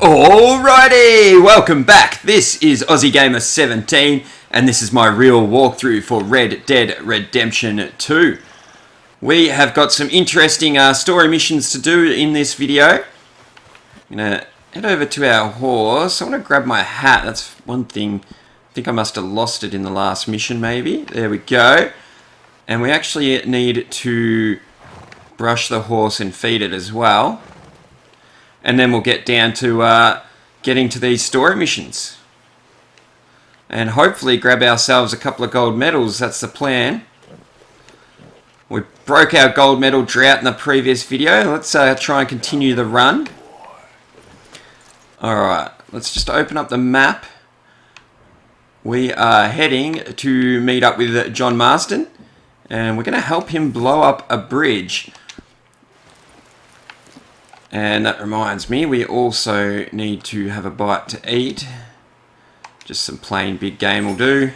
Alrighty, welcome back. This is Aussie Gamer 17 and this is my real walkthrough for Red Dead Redemption 2. We have got some interesting story missions to do in this video. I'm going to head over to our horse. I want to grab my hat. That's one thing. I think I must have lost it in the last mission maybe. There we go. And we actually need to brush the horse and feed it as well. And then we'll get down to getting to these story missions. And hopefully grab ourselves a couple of gold medals. That's the plan. We broke our gold medal drought in the previous video. Let's try and continue the run. Alright, let's just open up the map. We are heading to meet up with John Marston. And we're going to help him blow up a bridge. And that reminds me, we also need to have a bite to eat. Just some plain big game will do.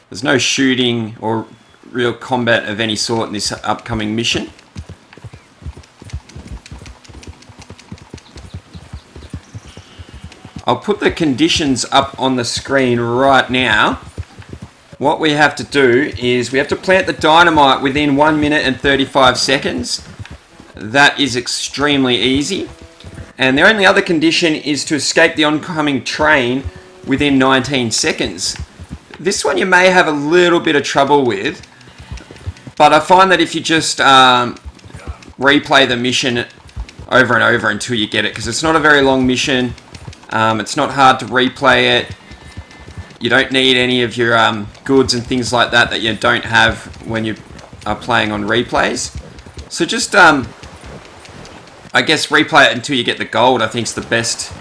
There's no shooting or real combat of any sort in this upcoming mission. I'll put the conditions up on the screen right now. What we have to do is we have to plant the dynamite within 1 minute and 35 seconds. That is extremely easy. And the only other condition is to escape the oncoming train within 19 seconds. This one you may have a little bit of trouble with, but I find that if you just replay the mission over and over until you get it, because it's not a very long mission, it's not hard to replay it. You don't need any of your goods and things like that that you don't have when you are playing on replays. So just I guess replay it until you get the gold, I think is the best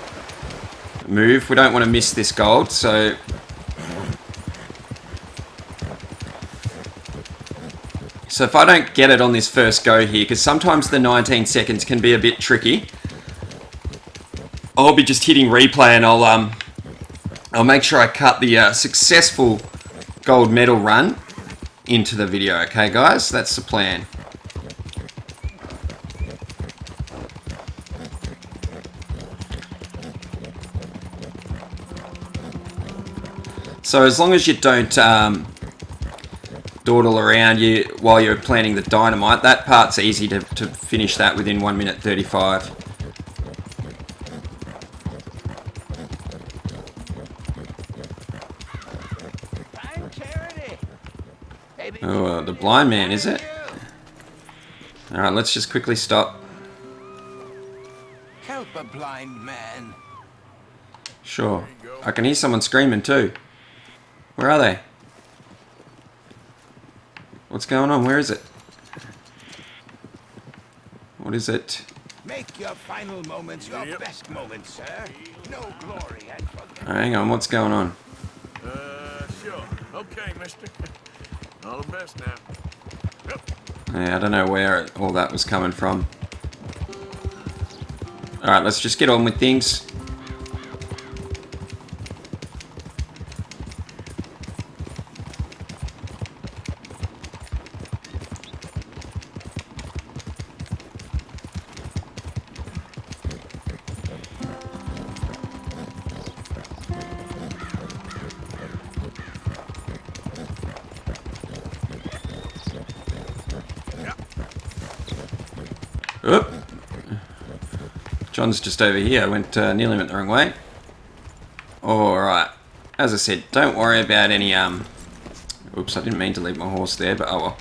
move. We don't want to miss this gold, so if I don't get it on this first go here, because sometimes the 19 seconds can be a bit tricky, I'll be just hitting replay and I'll make sure I cut the successful gold medal run into the video. Okay guys, that's the plan. So as long as you don't dawdle around while you're planting the dynamite, that part's easy to finish that within 1 minute 35. Oh, the blind man, is it? Alright, let's just quickly stop. Help a blind man. Sure. I can hear someone screaming too. Where are they? What's going on? Where is it? What is it? Make your final moments your best moments, sir. No glory and forget. Oh, hang on, what's going on? Sure. Okay, mister. All the best now. Yep. Yeah, I don't know where all that was coming from. Alright, let's just get on with things. Oop. John's just over here. I went nearly went the wrong way. Alright. As I said, don't worry about any oops, I didn't mean to leave my horse there, but oh well.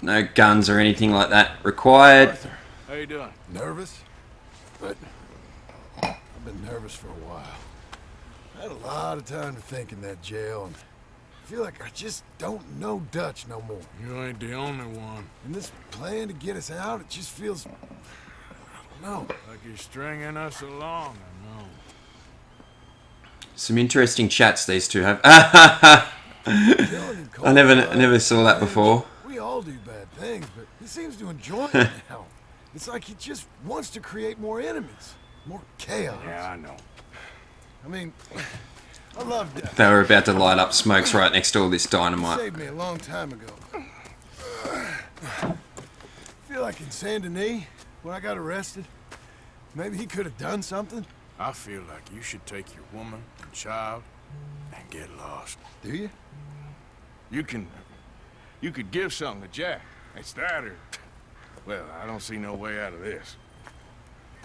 No guns or anything like that required. Arthur, how you doing? Nervous? But I've been nervous for a while. I had a lot of time to think in that jail, and I feel like I just don't know Dutch no more. You ain't the only one. And this plan to get us out, it just feels... I don't know. Like you're stringing us along, I know. Some interesting chats these two have. I never saw that before. We all do bad things, but he seems to enjoy it now. It's like he just wants to create more enemies, more chaos. Yeah, I know. I mean, I love death. They were about to light up smokes right next to all this dynamite. Saved me a long time ago. I feel like in Saint Denis, when I got arrested, Maybe he could have done something? I feel like you should take your woman and child and get lost. Do you? You could give something to Jack. It's that or... Well, I don't see no way out of this.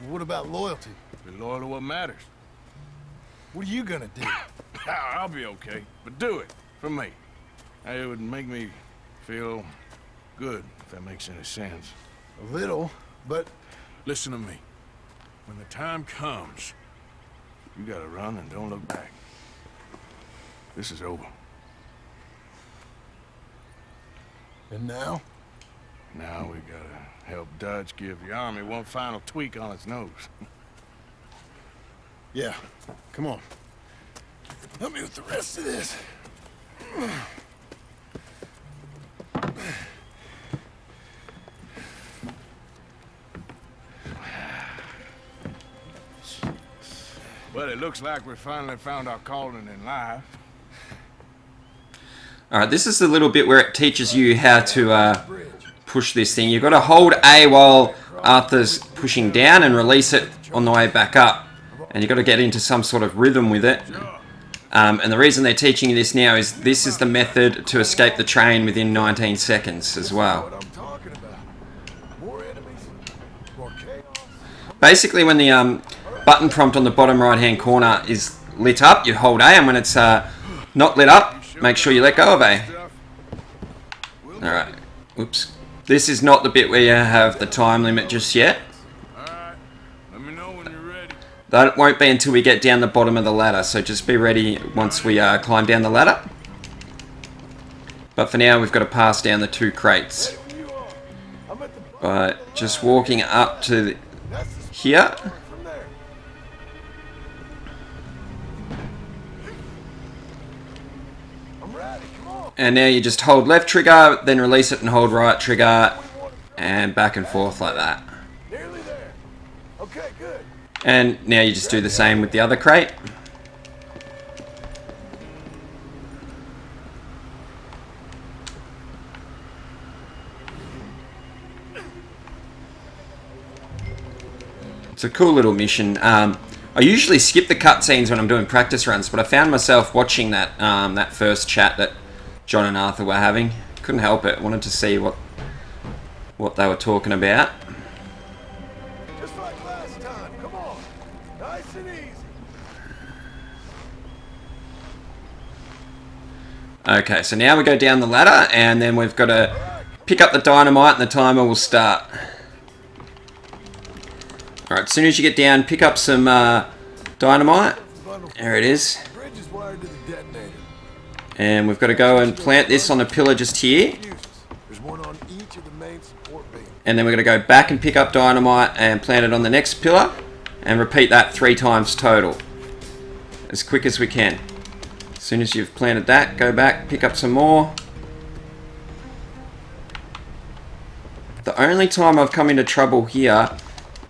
What about loyalty? Be loyal to what matters. What are you gonna do? I'll be okay, but do it for me. It would make me feel good, if that makes any sense. A little, but Listen to me. When the time comes, you gotta run and don't look back. This is over. and now? Now we gotta help Dutch give the army one final tweak on its nose. Yeah. Come on. Help me with the rest of this. Well, it looks like we finally found our calling in life. Alright, this is the little bit where it teaches you how to push this thing. You've got to hold A while Arthur's pushing down and release it on the way back up. And you've got to get into some sort of rhythm with it. And the reason they're teaching you this now is this is the method to escape the train within 19 seconds as well. What I'm talking about. More enemies, more chaos. Basically, when the button prompt on the bottom right hand corner is lit up, you hold A, and when it's not lit up, make sure you let go of A. Alright, oops. This is not the bit where you have the time limit just yet. Alright, let me know when you're ready. That won't be until we get down the bottom of the ladder, so just be ready once we climb down the ladder. But for now, we've got to pass down the 2 crates. But just walking up to here. From there. I'm ready. Come on. And now you just hold left trigger, then release it and hold right trigger, and back and forth like that. Nearly there. Okay, good. And now you just do the same with the other crate. It's a cool little mission. I usually skip the cutscenes when I'm doing practice runs, but I found myself watching that that first chat that John and Arthur were having. Couldn't help it. Wanted to see what they were talking about. Just like last time. Come on. Nice and easy. Okay, so now we go down the ladder, and then we've got to pick up the dynamite, and the timer will start. Alright, as soon as you get down, pick up some dynamite. There it is. Bridge is wired to the detonator. And we've got to go and plant this on the pillar just here. There's one on each of the main support beams. And then we're going to go back and pick up dynamite and plant it on the next pillar. And repeat that 3 times total. As quick as we can. As soon as you've planted that, go back, pick up some more. The only time I've come into trouble here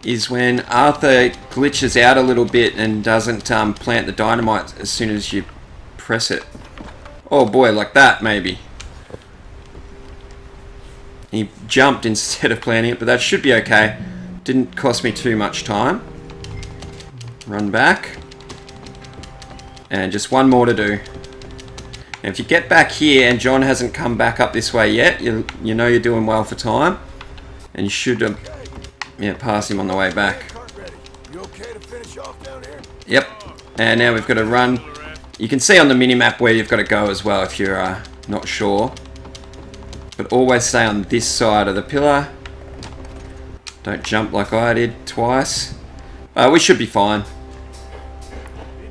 is when Arthur glitches out a little bit and doesn't plant the dynamite as soon as you press it. Oh boy, like that maybe. He jumped instead of planting it, but that should be okay. Didn't cost me too much time. Run back. And just one more to do. And if you get back here and John hasn't come back up this way yet, you know you're doing well for time. And you should pass him on the way back. You okay to finish off down here? Yep. And now we've got to run. You can see on the minimap where you've got to go as well if you're not sure. But always stay on this side of the pillar. Don't jump like I did twice. We should be fine.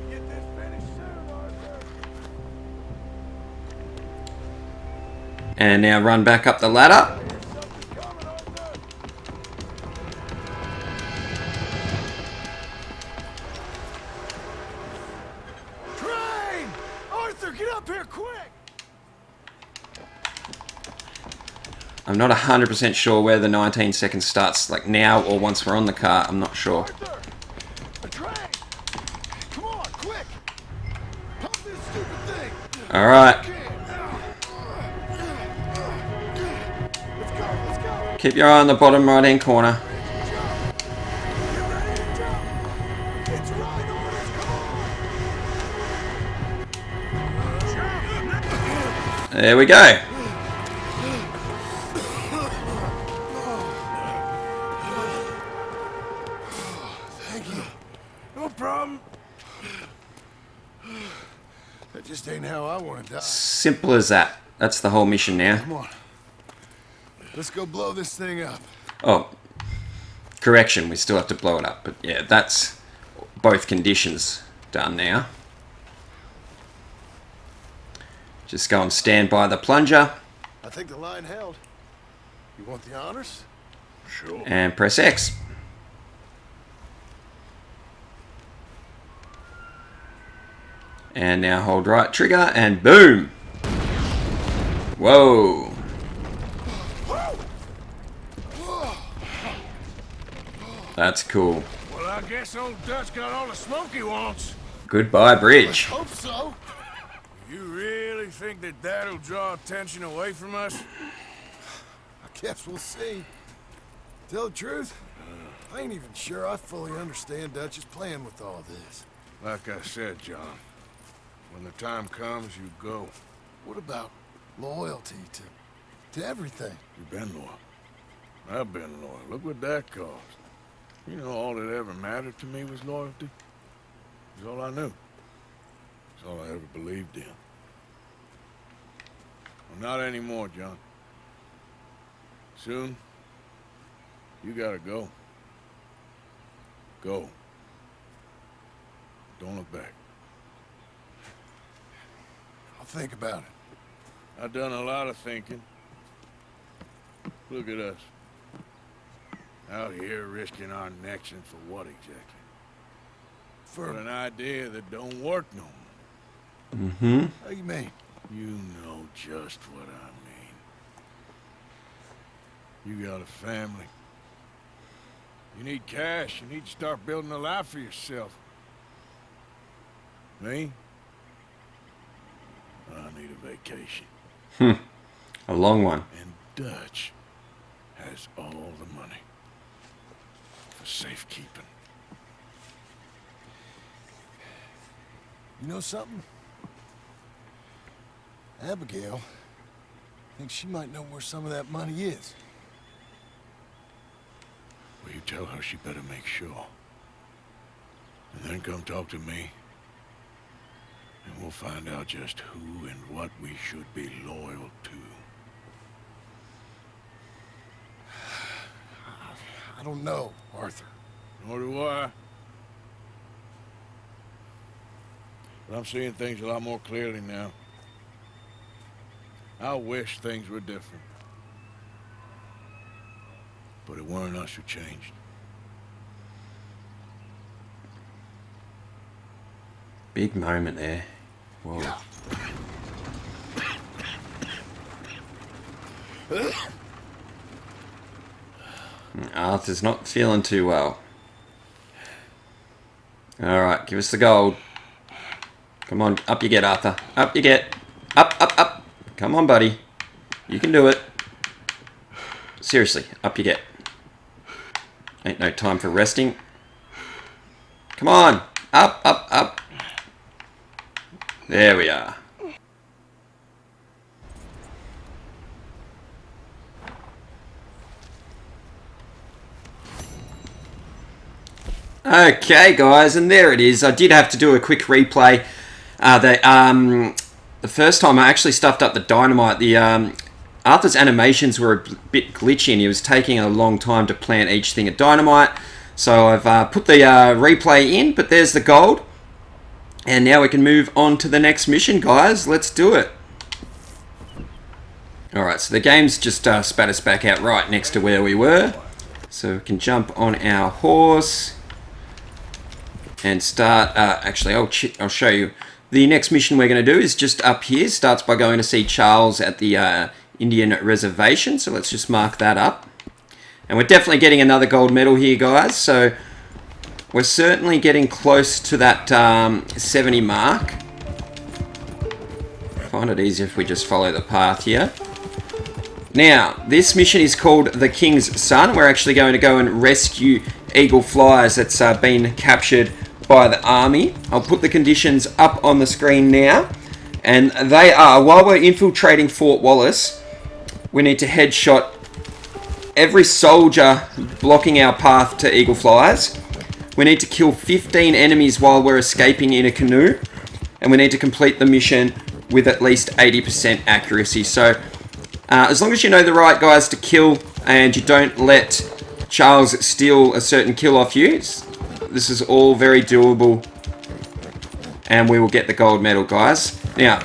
Get this finished soon, Arthur. And now run back up the ladder. Something's coming, Arthur. Train! Arthur, get up here quick! I'm not 100% sure where the 19 seconds starts, like now or once we're on the car. I'm not sure. Arthur! A train! Come on, quick! Pump this stupid thing! Alright. Let's go, let's go! Keep your eye on the bottom right hand corner. Get ready to There we go. Thank you. No problem. That just ain't how I want to die. Simple as that. That's the whole mission now. Come on. Let's go blow this thing up. Oh, correction, we still have to blow it up. But yeah, that's both conditions done now. Just go and stand by the plunger. I think the line held. You want the honors? Sure. And press X. And now hold right trigger and boom. Whoa. That's cool. Well, I guess old Dutch got all the smoke he wants. Goodbye, bridge. Hope so. You really think that that'll draw attention away from us? I guess we'll see. Tell the truth, I ain't even sure I fully understand Dutch's plan with all this. Like I said, John, when the time comes, you go. What about loyalty to everything? You've been loyal. I've been loyal. Look what that cost. You know, all that ever mattered to me was loyalty. It was all I knew. It's all I ever believed in. Well, not anymore, John. Soon, you gotta go. Go. Don't look back. I'll think about it. I've done a lot of thinking. Look at us. Out here risking our necks, and for what exactly? For an idea that don't work no more. Mm-hmm. How you mean? You know just what I mean. You got a family. You need cash. You need to start building a life for yourself. Me? I need a vacation. A long one. And Dutch has all the money for safekeeping. You know something? Abigail thinks she might know where some of that money is. Well, you tell her she better make sure. And then come talk to me. And we'll find out just who and what we should be loyal to. I don't know, Arthur. Nor do I. But I'm seeing things a lot more clearly now. I wish things were different. But it weren't us who changed. Big moment there. Whoa. Arthur's not feeling too well. Alright, give us the gold. Come on, up you get, Arthur. Up you get. Up, up, up. Come on, buddy. You can do it. Seriously, up you get. Ain't no time for resting. Come on. Up, up, up. There we are. Okay, guys, and there it is. I did have to do a quick replay. The first time I actually stuffed up the dynamite. Arthur's animations were a bit glitchy, and he was taking a long time to plant each thing of dynamite. So I've put the replay in, but there's the gold. And now we can move on to the next mission, guys. Let's do it. Alright, so the game's just spat us back out right next to where we were. So we can jump on our horse and start. Actually, I'll show you. The next mission we're going to do is just up here. Starts by going to see Charles at the Indian reservation. So let's just mark that up. And we're definitely getting another gold medal here, guys. So we're certainly getting close to that 70 mark. Find it easier if we just follow the path here. Now, this mission is called The King's Son. We're actually going to go and rescue Eagle Flies that's been captured by the army. I'll put the conditions up on the screen now. And they are, while we're infiltrating Fort Wallace, we need to headshot every soldier blocking our path to Eagle Flyers. We need to kill 15 enemies while we're escaping in a canoe. And we need to complete the mission with at least 80% accuracy. So, as long as you know the right guys to kill and you don't let Charles steal a certain kill off you, this is all very doable. And we will get the gold medal, guys. Now,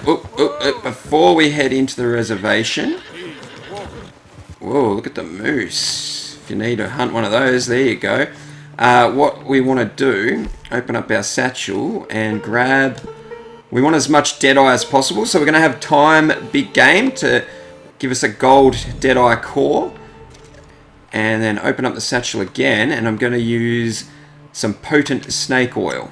before we head into the reservation... Whoa, look at the moose. If you need to hunt one of those, there you go. What we want to do, open up our satchel and grab... We want as much Deadeye as possible, so we're going to have time big game to give us a gold Deadeye core. And then open up the satchel again, and I'm going to use some potent snake oil.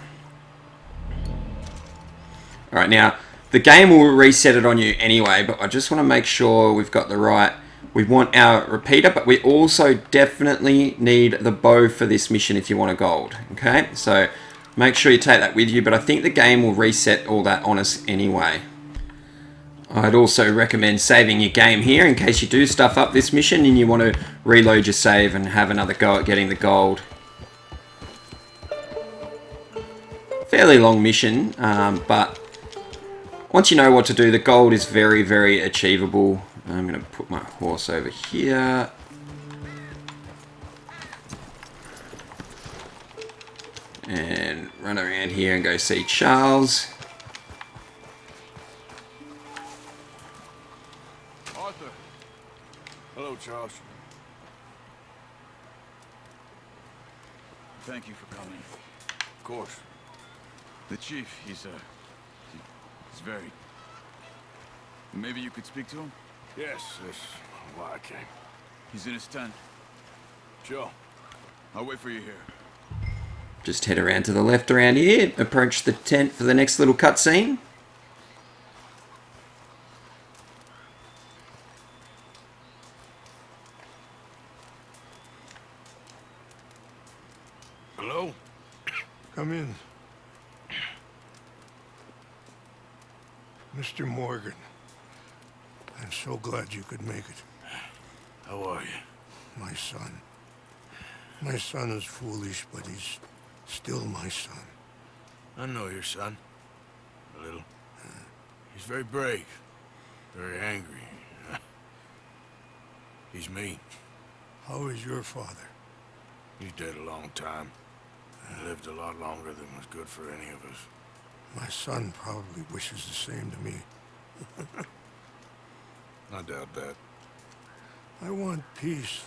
Alright, now, the game will reset it on you anyway, but I just want to make sure we've got the right... We want our repeater, but we also definitely need the bow for this mission if you want a gold. Okay, so make sure you take that with you, but I think the game will reset all that on us anyway. I'd also recommend saving your game here in case you do stuff up this mission and you want to reload your save and have another go at getting the gold. Fairly long mission, but once you know what to do, the gold is very, very achievable. I'm going to put my horse over here. And run around here and go see Charles. Arthur. Hello, Charles. Thank you for coming. Of course. The chief, he's very... Maybe you could speak to him? Yes, that's why I came. He's in his tent. Sure. I'll wait for you here. Just head around to the left around here. Approach the tent for the next little cutscene. Hello? Come in. Mr. Morgan, I'm so glad you could make it. How are you? My son. My son is foolish, but he's still my son. I know your son. A little. He's very brave. Very angry. He's mean. How is your father? He's dead a long time. He lived a lot longer than was good for any of us. My son probably wishes the same to me. I doubt that. I want peace.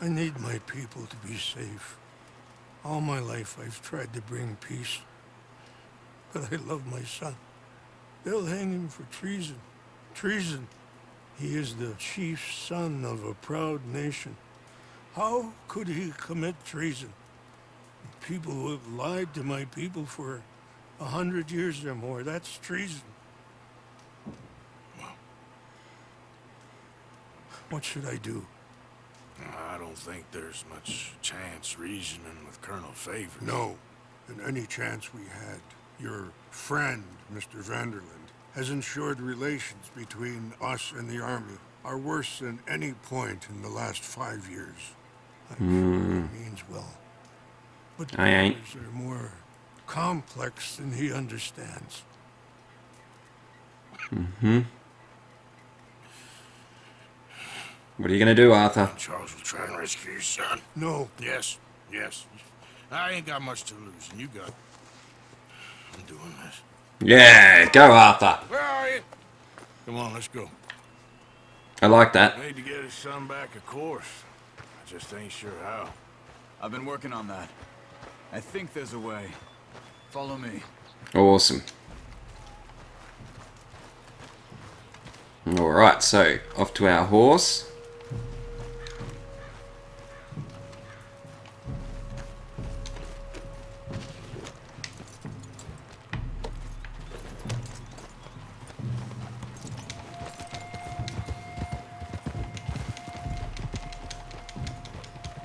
I need my people to be safe. All my life I've tried to bring peace. But I love my son. They'll hang him for treason. Treason. He is the chief's son of a proud nation. How could he commit treason? People who have lied to my people for 100 years or more, that's treason. What should I do? I don't think there's much chance reasoning with Colonel Favors. No. And any chance we had, your friend, Mr. Vanderland, has ensured relations between us and the army are worse than any point in the last 5 years. I'm sure he means well. But I ain't. matters are more complex than he understands. What are you going to do, Arthur? Charles will try and rescue your son. No. Yes, yes. I ain't got much to lose, and you got... I'm doing this. Yeah, go, Arthur. Where are you? Come on, let's go. I like that. I need to get his son back, of course. I just ain't sure how. I've been working on that. I think there's a way. Follow me. Awesome. Alright, so off to our horse.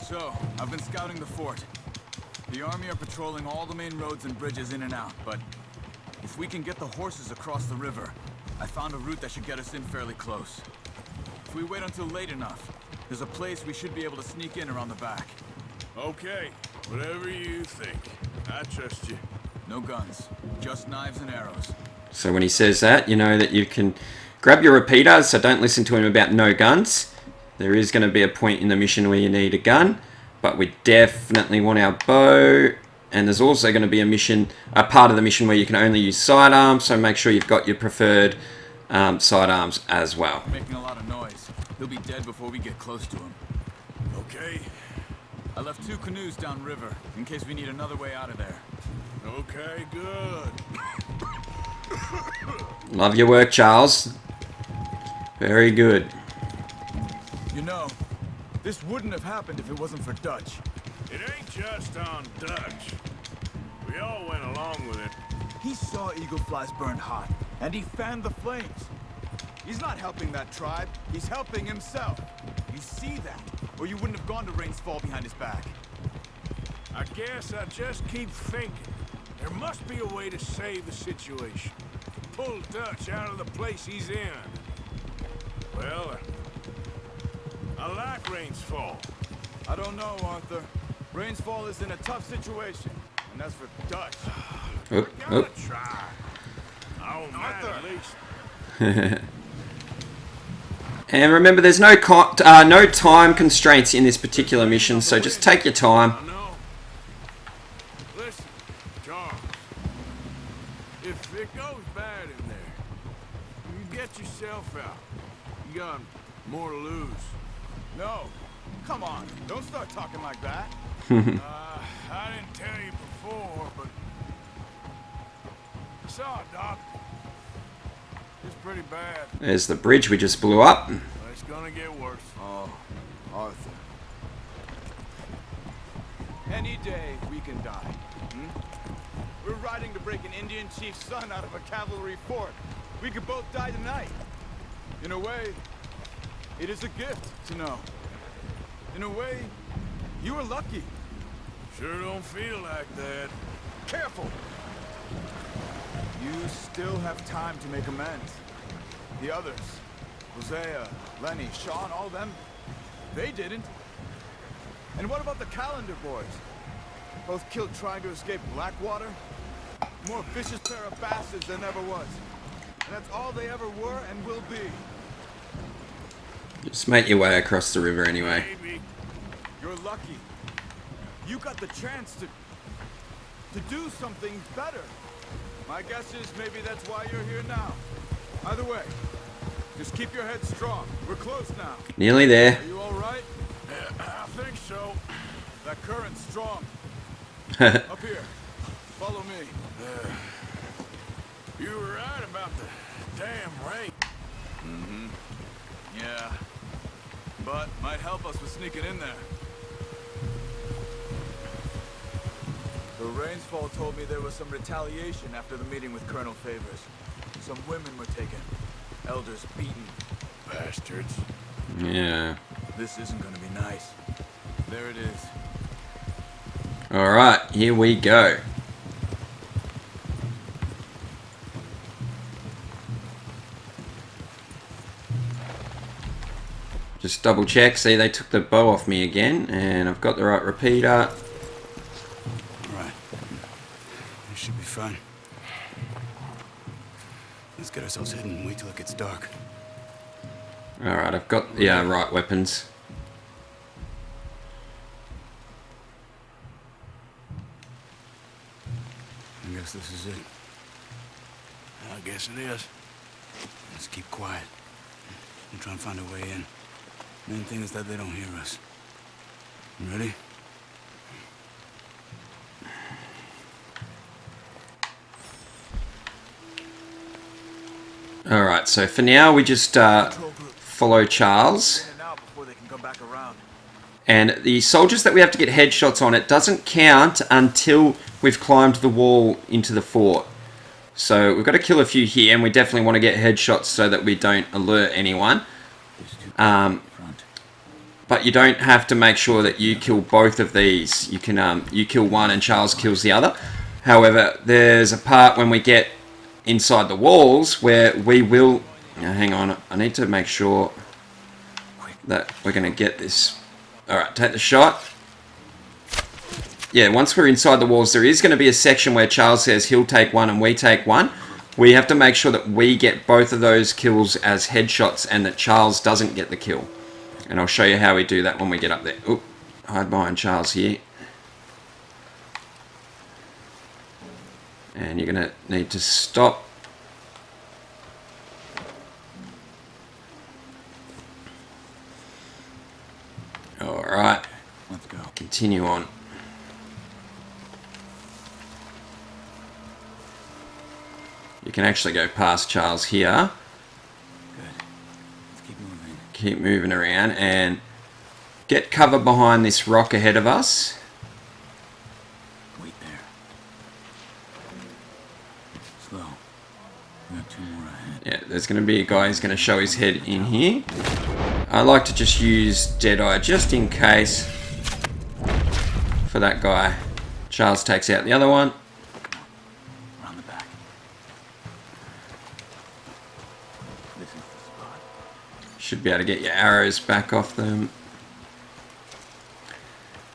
So, I've been scouting the fort. The army are patrolling all the main roads and bridges in and out, but if we can get the horses across the river, I found a route that should get us in fairly close. If we wait until late enough, there's a place we should be able to sneak in around the back. Okay, whatever you think. I trust you. No guns, just knives and arrows. So when he says that, you know that you can grab your repeater, so don't listen to him about no guns. There is going to be a point in the mission where you need a gun, but we definitely want our bow. And there's also going to be a part of the mission where you can only use sidearms, so make sure you've got your preferred sidearms as well. Making a lot of noise. He'll be dead before we get close to him. Okay? I left 2 canoes downriver, in case we need another way out of there. Okay, good. Love your work, Charles. Very good. You know, this wouldn't have happened if it wasn't for Dutch. It ain't just on Dutch. We all went along with it. He saw eagle flies burn hot, and he fanned the flames. He's not helping that tribe, he's helping himself. You see that, or you wouldn't have gone to Rain's Fall behind his back. I guess I just keep thinking. There must be a way to save the situation. Pull Dutch out of the place he's in. Well, I like Rain's Fall. I don't know, Arthur. Rain's Fall is in a tough situation, and that's for Dutch. Oop, Gotta oop. try. Oh, man, Arthur. at least. And remember, there's no time constraints in this particular mission, so just take your time. I know. Listen, Charles. If it goes bad in there, you get yourself out. You got more to lose. No, come on, don't start talking like that. I didn't tell you before, but I saw a doctor. It's pretty bad, There's the bridge we just blew up. but it's gonna get worse. Oh, Arthur. Any day we can die. We're riding to break an Indian chief's son out of a cavalry fort. We could both die tonight. In a way, it is a gift to know. In a way, you were lucky. Sure don't feel like that. Careful! You still have time to make amends. The others, Hosea, Lenny, Sean, all them, they didn't. And what about the Calendar boys? Both killed trying to escape Blackwater? More vicious pair of bastards than ever was. And that's all they ever were and will be. Just make your way across the river anyway. Maybe. You're lucky. You got the chance to do something better. My guess is maybe that's why you're here now. Either way, just keep your head strong. We're close now. Nearly there. Are you all right? I think so. That current's strong. Up here. Follow me. You were right about the damn rain. Yeah. But might help us with sneaking in there. The Rain's Fall told me there was some retaliation after the meeting with Colonel Favors. Some women were taken. Elders beaten. Bastards. Yeah. This isn't gonna be nice. There it is. Alright, here we go. Just double check, see they took the bow off me again, and I've got the right repeater. Alright. This should be fun. Let's get ourselves hidden and wait till it gets dark. Alright, I've got the right weapons. I guess this is it. I guess it is. Let's keep quiet. And try and find a way in. Main thing is that they don't hear us. You ready? Alright, so for now we just follow Charles. In and out before they can come back around. And the soldiers that we have to get headshots on, it doesn't count until we've climbed the wall into the fort. So we've got to kill a few here, and we definitely want to get headshots so that we don't alert anyone. But you don't have to make sure that you kill both of these. You can you kill one and Charles kills the other. However, there's a part when we get inside the walls where we will... Now, hang on, I need to make sure that we're going to get this. Alright, take the shot. Yeah, once we're inside the walls, there is going to be a section where Charles says he'll take one and we take one. We have to make sure that we get both of those kills as headshots and that Charles doesn't get the kill. And I'll show you how we do that when we get up there. Oop, hide behind Charles here. And you're going to need to stop. Alright, Let's go. continue on. You can actually go past Charles here. Good. Let's keep moving. Keep moving around and get cover behind this rock ahead of us. Wait there. Slow. We got 2 more ahead. Yeah, there's going to be a guy who's going to show his head in here. I like to just use Deadeye just in case for that guy. Charles takes out the other one. Around the back. This is the spot. Should be able to get your arrows back off them.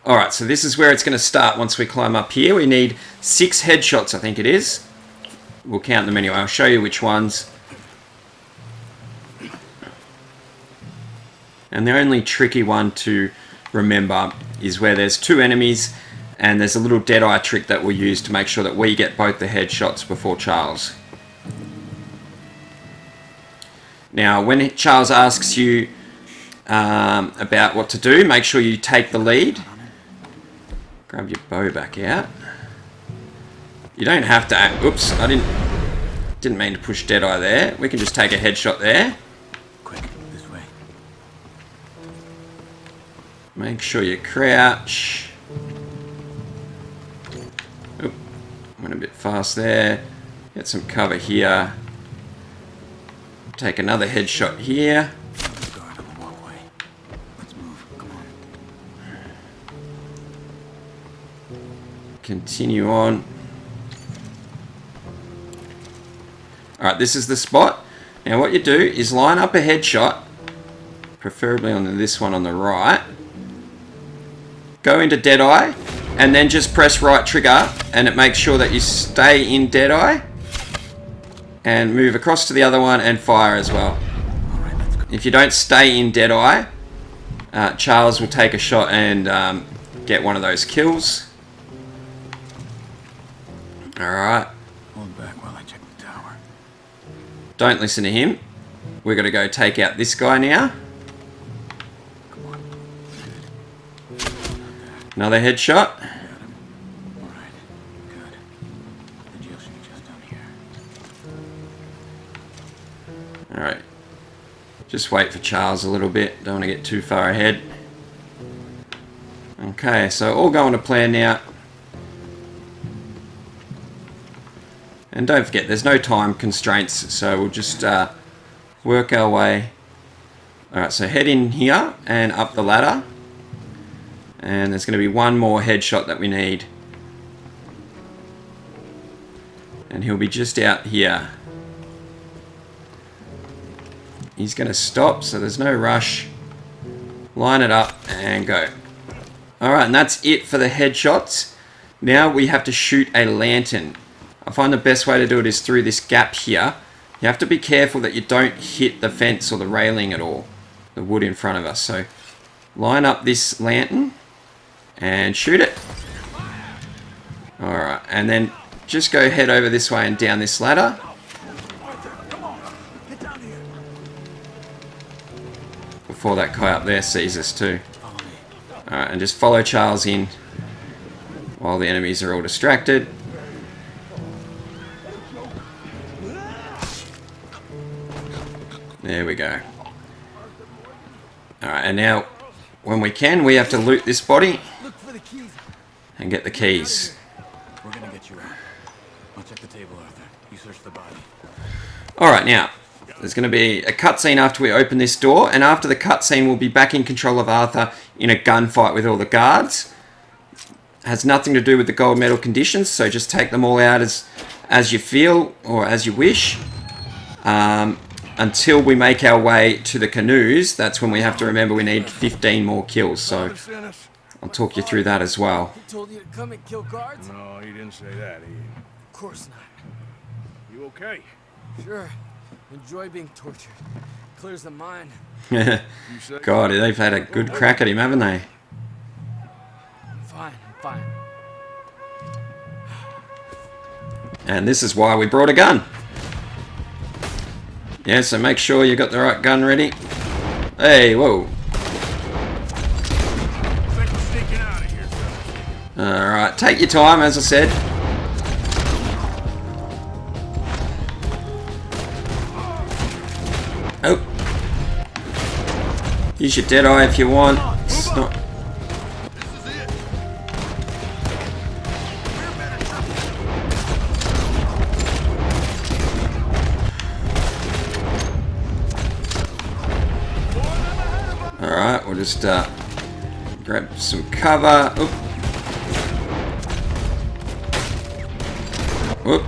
Alright, so this is where it's going to start once we climb up here. We need 6 headshots, I think it is. We'll count them anyway. I'll show you which ones. And the only tricky one to remember is where there's 2 enemies and there's a little Deadeye trick that we'll use to make sure that we get both the headshots before Charles. Now, when Charles asks you about what to do, make sure you take the lead. Grab your bow back out. You don't have to... Oops, I didn't mean to push Deadeye there. We can just take a headshot there. Quick, this way. Make sure you crouch. Oop, went a bit fast there. Get some cover here. Take another headshot here. Guard on the walkway. Let's move. Come on. Continue on. Alright, this is the spot. Now what you do is line up a headshot, preferably on this one on the right. Go into Deadeye, and then just press right trigger, and it makes sure that you stay in Deadeye. And move across to the other one and fire as well. Alright, let's go. If you don't stay in Deadeye, Charles will take a shot and get one of those kills. Alright. Hold back while I check the tower. Don't listen to him. We're going to go take out this guy now. Come on. Another headshot. Got him. Alright. Good. The jail should be just down here. Alright. Just wait for Charles a little bit. Don't want to get too far ahead. Okay, so all going to plan now. And don't forget, there's no time constraints, so we'll just work our way. Alright, so head in here and up the ladder. And there's going to be one more headshot that we need. And he'll be just out here. He's going to stop, so there's no rush. Line it up and go. Alright, and that's it for the headshots. Now we have to shoot a lantern. I find the best way to do it is through this gap here. You have to be careful that you don't hit the fence or the railing at all. The wood in front of us. So line up this lantern and shoot it. Alright, and then just go head over this way and down this ladder. Before that guy up there sees us too. Alright, and just follow Charles in while the enemies are all distracted. There we go. Alright, and now when we can, we have to loot this body and get the keys. We're gonna get you out. I'll check the table, Arthur. You search the body. Alright, now, there's going to be a cutscene after we open this door, and after the cutscene we'll be back in control of Arthur in a gunfight with all the guards. Has nothing to do with the gold medal conditions, so just take them all out as as you feel or as you wish. Until we make our way to the canoes, that's when we have to remember we need 15 more kills. So I'll talk you through that as well. He told you to come and kill guards? No, he didn't say that. Of course not. You okay? Sure. Enjoy being tortured. Clears the mind. God, they've had a good crack at him, haven't they? I'm fine. I'm fine. And this is why we brought a gun. Yeah, so make sure you got the right gun ready. Hey, whoa. Alright, take your time, as I said. Oh. Use your Deadeye if you want. It's not... Alright, we'll just grab some cover. Oop. Whoop.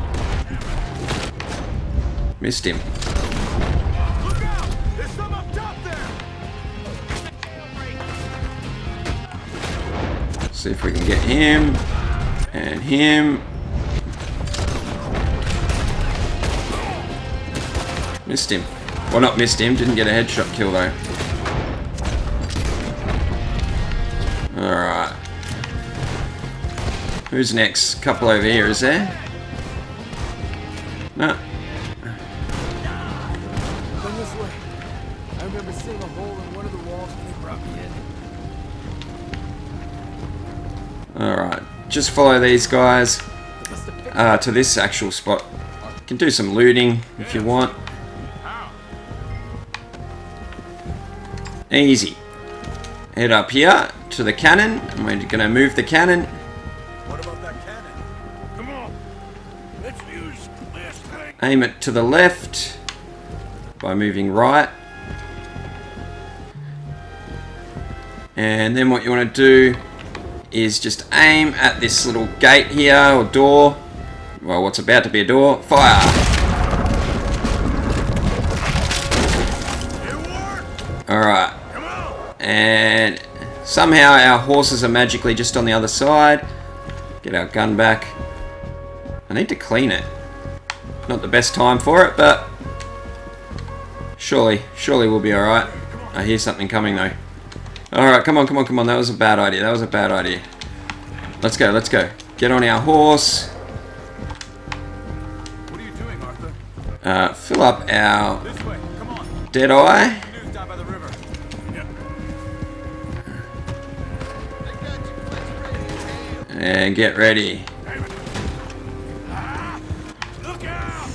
Missed him. Look out! There's some up top there! See if we can get him. And him. Missed him. Well, not missed him. Didn't get a headshot kill, though. Alright. Who's next? Couple over here, is there? No. Come this way. I remember seeing a hole in one of the walls when they brought me in. Alright. Just follow these guys to this actual spot. You can do some looting if you want. Easy. Head up here to the cannon. And we're going to move the cannon. What about that cannon? Come on. Let's use this thing. Aim it to the left by moving right. And then what you want to do is just aim at this little gate here, or door. Well, what's about to be a door. Fire! Alright. And somehow our horses are magically just on the other side. Get our gun back. I need to clean it. Not the best time for it, but surely we'll be alright. I hear something coming though. Alright, come on. That was a bad idea. Let's go. Get on our horse. What are you doing, Arthur? Fill up our This way, come on. Deadeye. Canoes down by the river. And get ready. Look out!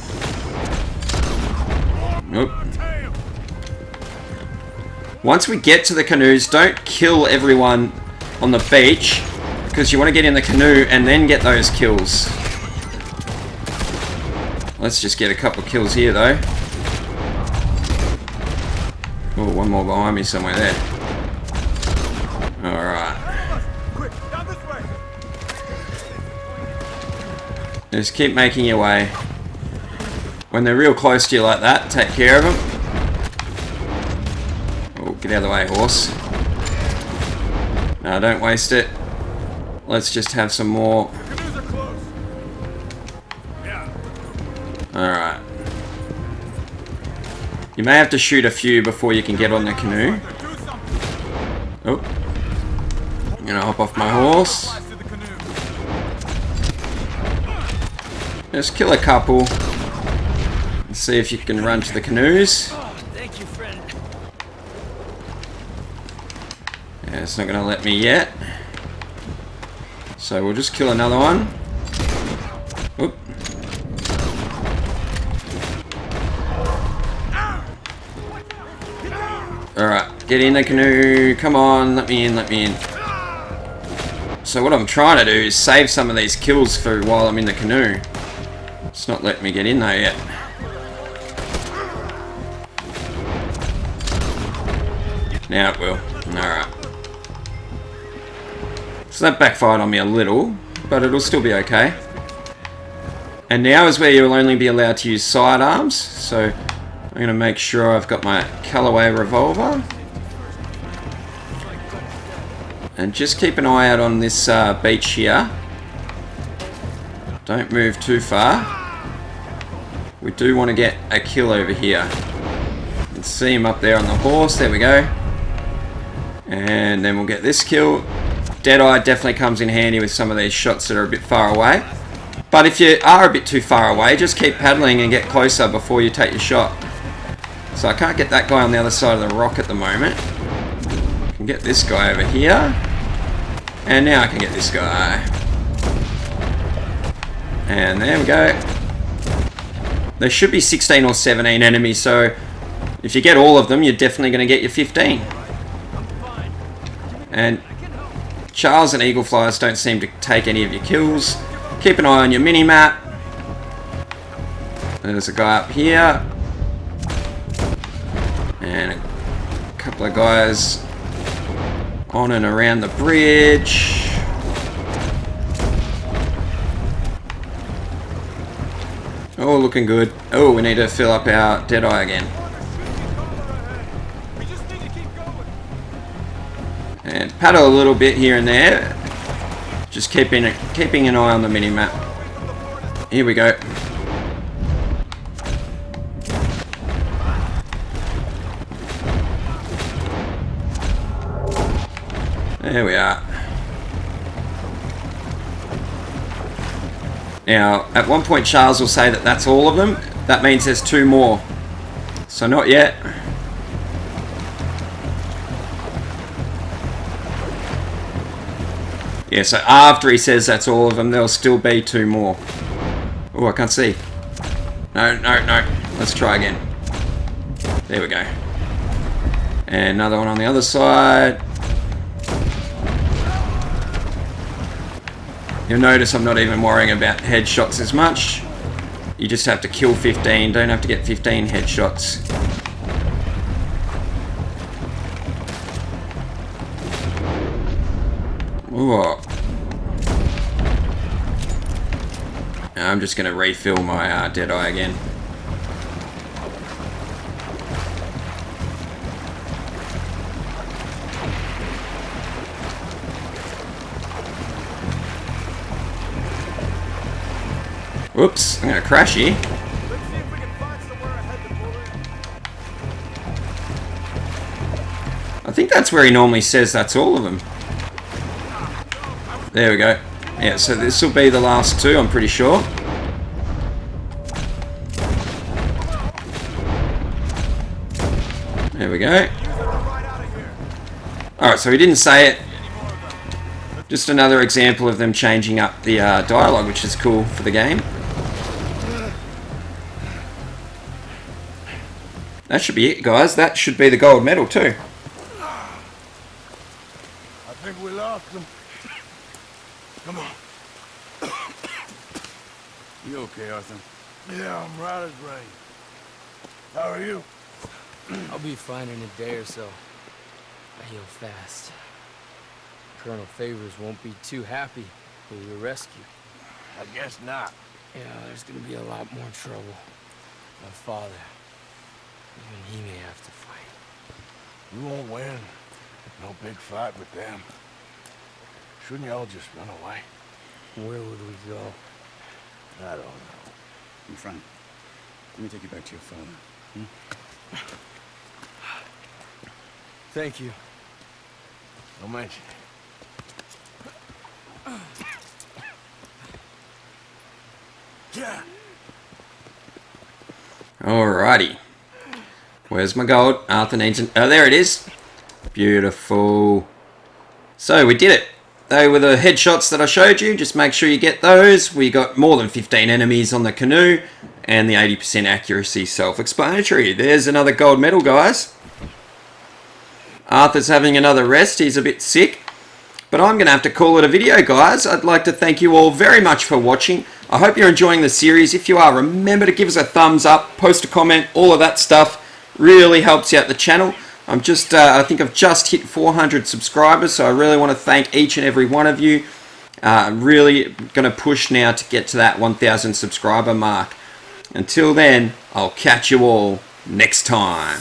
Nope. Once we get to the canoes, don't kill everyone on the beach, because you want to get in the canoe and then get those kills. Let's just get a couple of kills here though. Oh, one more behind me somewhere there. Alright. Quick, down this way. Just keep making your way. When they're real close to you like that, take care of them. Oh, get out of the way, horse. No, don't waste it. Let's just have some more. Canoes are close. Alright. You may have to shoot a few before you can get on the canoe. Do something. Oh. I'm gonna hop off my horse. Flies to the canoe. Just kill a couple. And see if you can run to the canoes. Oh, thank you, friend. Yeah, it's not gonna let me yet. So we'll just kill another one. Oop. Alright, get in the canoe. Come on, let me in. So what I'm trying to do is save some of these kills for while I'm in the canoe. It's not letting me get in there yet. Now it will. Alright. So that backfired on me a little, but it'll still be okay. And now is where you'll only be allowed to use sidearms. So I'm going to make sure I've got my Callaway revolver. And just keep an eye out on this beach here. Don't move too far. We do want to get a kill over here. You can see him up there on the horse. There we go. And then we'll get this kill. Deadeye definitely comes in handy with some of these shots that are a bit far away. But if you are a bit too far away, just keep paddling and get closer before you take your shot. So I can't get that guy on the other side of the rock at the moment. I can get this guy over here. And now I can get this guy. And there we go. There should be 16 or 17 enemies, so if you get all of them, you're definitely going to get your 15. And Charles and Eagle Flyers don't seem to take any of your kills. Keep an eye on your mini-map. There's a guy up here. And a couple of guys on and around the bridge. Oh, looking good. Oh, we need to fill up our Deadeye again. And paddle a little bit here and there. Just keeping an eye on the mini-map. Here we go. There we are. Now, at one point Charles will say that that's all of them. That means there's 2 more. So not yet. Yeah, so after he says that's all of them, there'll still be 2 more. Oh, I can't see. No. Let's try again. There we go. And another one on the other side. You'll notice I'm not even worrying about headshots as much. You just have to kill 15, don't have to get 15 headshots. Ooh. I'm just going to refill my Deadeye again. Whoops, I'm going to crash here. I think that's where he normally says that's all of them. There we go. Yeah, so this will be the last 2, I'm pretty sure. There we go. Alright, so he didn't say it. Just another example of them changing up the dialogue, which is cool for the game. That should be it, guys. That should be the gold medal too. I think we lost them. Come on. You okay, Arthur? Yeah, I'm right as rain. How are you? I'll be fine in a day or so. I heal fast. Colonel Favors won't be too happy with your rescue. I guess not. Yeah, there's gonna be a lot more trouble. My father, even he may have to fight. You won't win. No big fight with them. Shouldn't y'all just run away? Where would we go? I don't know. In front. Let me take you back to your father. Thank you. Don't mention it. Yeah. Alrighty. Where's my gold? Arthur needs an... Oh, there it is. Beautiful. So, we did it. They were the headshots that I showed you. Just make sure you get those. We got more than 15 enemies on the canoe. And the 80% accuracy, self-explanatory. There's another gold medal, guys. Arthur's having another rest. He's a bit sick. But I'm going to have to call it a video, guys. I'd like to thank you all very much for watching. I hope you're enjoying the series. If you are, remember to give us a thumbs up, post a comment, all of that stuff. Really helps out the channel. I think I've just hit 400 subscribers, so I really want to thank each and every one of you. Really going to push now to get to that 1,000 subscriber mark. Until then, I'll catch you all next time.